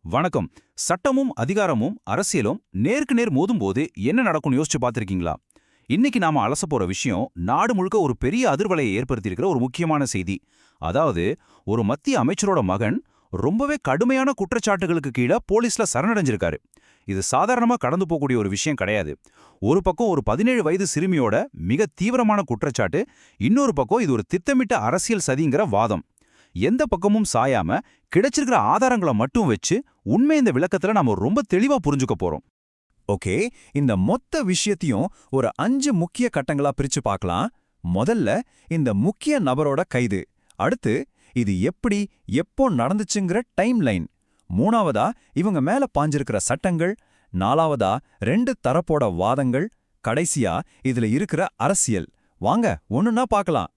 வணக்கம். சட்டமும் அதிகாரமும் அரசியலும் நேருக்கு நேர் மோதும்போது என்ன நடக்கும்னு யோசிச்சு பார்த்திருக்கீங்களா? இன்னைக்கு நாம அலச போற விஷயம் நாடு முழுக்க ஒரு பெரிய அதிர்வலையை ஏற்படுத்தியிருக்கிற ஒரு முக்கியமான செய்தி. அதாவது, ஒரு மத்திய அமைச்சரோட மகன் ரொம்பவே கடுமையான குற்றச்சாட்டுகளுக்கு கீழே போலீஸ்ல சரணடைஞ்சிருக்காரு. இது சாதாரணமா கடந்து போகக்கூடிய ஒரு விஷயம் கிடையாது. ஒரு பக்கம் ஒரு 17 வயது சிறுமியோட மிக தீவிரமான குற்றச்சாட்டு, இன்னொரு பக்கம் இது ஒரு திட்டமிட்ட அரசியல் சதிங்கிற வாதம். எந்த பக்கமும் சாயாம கிடைச்சிருக்கிற ஆதாரங்களை மட்டும் வச்சு உண்மை இந்த விளக்கத்துல நாம ரொம்ப தெளிவா புரிஞ்சுக்க போறோம். ஓகே, இந்த மொத்த விஷயத்தையும் ஒரு 5 முக்கிய கட்டங்களா பிரிச்சு பார்க்கலாம். முதல்ல இந்த முக்கிய நபரோட கைது, அடுத்து இது எப்படி எப்போ நடந்துச்சுங்கிற டைம் லைன், மூணாவதா இவங்க மேல பாஞ்சிருக்கிற சட்டங்கள், நாலாவதா 2 தரப்போட வாதங்கள், கடைசியா இதுல இருக்கிற அரசியல். வாங்க ஒண்ணுன்னா பார்க்கலாம்.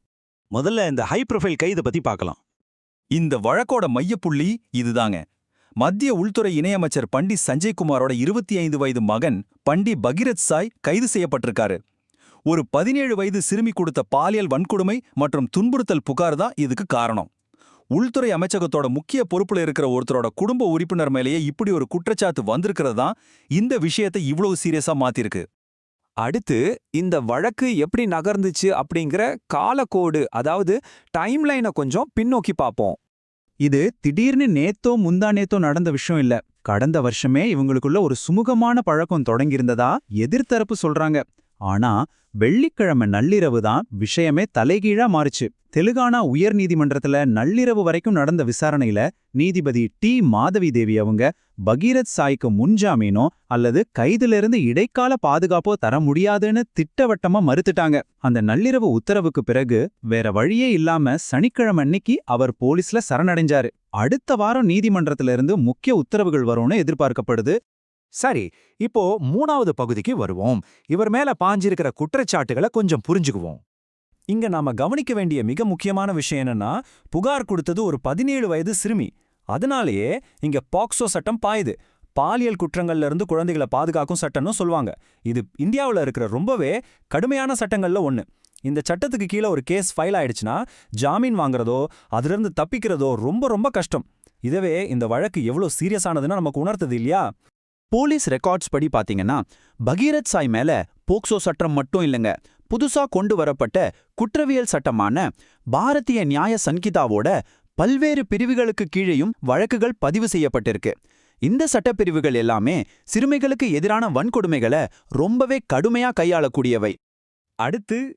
முதல்ல இந்த ஹை ப்ரொஃபைல் கைதை பத்தி பார்க்கலாம். இந்த வழக்கோட மையப்புள்ளி இதுதாங்க. மத்திய உள்துறை இணையமைச்சர் பண்டி சஞ்சய்குமாரோட 25 வயது மகன் பண்டி பகீரத் சாய் கைது செய்யப்பட்டிருக்காரு. ஒரு 17 வயது சிறுமி கொடுத்த பாலியல் வன்கொடுமை மற்றும் துன்புறுத்தல் புகார் தான் இதுக்கு காரணம். உள்துறை அமைச்சகத்தோட முக்கிய பொறுப்புல இருக்கிற ஒருத்தரோட குடும்ப உறுப்பினர் மேலேயே இப்படி ஒரு குற்றச்சாட்டு வந்திருக்கிறது தான் இந்த விஷயத்தை இவ்வளவு சீரியஸா மாத்திருக்கு. அடுத்து இந்த வழக்கு எப்படி நகர்ந்துச்சு அப்படிங்கிற காலக்கோடு, அதாவது டைம்லைனை கொஞ்சம் பின்னோக்கி பார்ப்போம். இது திடீர்னு நேத்தோ முந்தா நேத்தோ நடந்த விஷயம் இல்ல. கடந்த வருஷமே இவங்களுக்குள்ள ஒரு சுமூகமான பழக்கம் தொடங்கியிருந்ததா எதிர்த்தரப்பு சொல்றாங்க. ஆனா வெள்ளிக்கிழமை நள்ளிரவு தான் விஷயமே தலைகீழா மாறுச்சு. தெலுங்கானா உயர் நீதிமன்றத்துல நள்ளிரவு வரைக்கும் நடந்த விசாரணையில நீதிபதி டி மாதவி தேவி அவங்க பகீரத் சாய்க்கு முன்ஜாமீனோ அல்லது கைதிலிருந்து இடைக்கால பாதுகாப்போ தர முடியாதுன்னு திட்டவட்டமா மறுத்துட்டாங்க. அந்த நள்ளிரவு உத்தரவுக்கு பிறகு வேற வழியே இல்லாம சனிக்கிழமை அன்னைக்கு அவர் போலீஸ்ல சரணடைஞ்சாரு. அடுத்த வாரம் நீதிமன்றத்துல இருந்து முக்கிய உத்தரவுகள் வரும்னு எதிர்பார்க்கப்படுது. சரி, இப்போ 3வது பகுதிக்கு வருவோம். இவர் மேல பாஞ்சிருக்கிற குற்றச்சாட்டுகளை கொஞ்சம் புரிஞ்சுக்குவோம். இங்க நாம கவனிக்க வேண்டிய மிக முக்கியமான விஷயம் என்னன்னா, புகார் கொடுத்தது ஒரு 17 வயது சிறுமி. அதனாலேயே இங்க பாக்சோ சட்டம் பாயுது. பாலியல் குற்றங்கள்ல இருந்து குழந்தைகளை பாதுகாக்கும் சட்டம்னு சொல்லுவாங்க. இது இந்தியாவுல இருக்கிற ரொம்பவே கடுமையான சட்டங்கள்ல ஒண்ணு. இந்த சட்டத்துக்கு கீழே ஒரு கேஸ் ஃபைல் ஆயிடுச்சுன்னா ஜாமீன் வாங்குறதோ அதிலிருந்து தப்பிக்கிறதோ ரொம்ப ரொம்ப கஷ்டம். இதுவே இந்த வழக்கு எவ்வளவு சீரியஸானதுன்னு நமக்கு உணர்த்தது இல்லையா? போலீஸ் ரெக்கார்ட்ஸ் படி பாத்தீங்கன்னா பகீரத் சாய் மேல போக்சோ சட்டம் மட்டும் இல்லைங்க, புதுசா கொண்டு வரப்பட்ட குற்றவியல் சட்டமான பாரதிய நியாய சன்கிதாவோட பல்வேறு பிரிவுகளுக்கு கீழேயும் வழக்குகள் பதிவு செய்யப்பட்டிருக்கு. இந்த சட்டப்பிரிவுகள் எல்லாமே சிறுமிகளுக்கு எதிரான வன்கொடுமைகளை ரொம்பவே கடுமையா கையாளக்கூடியவை. அடுத்து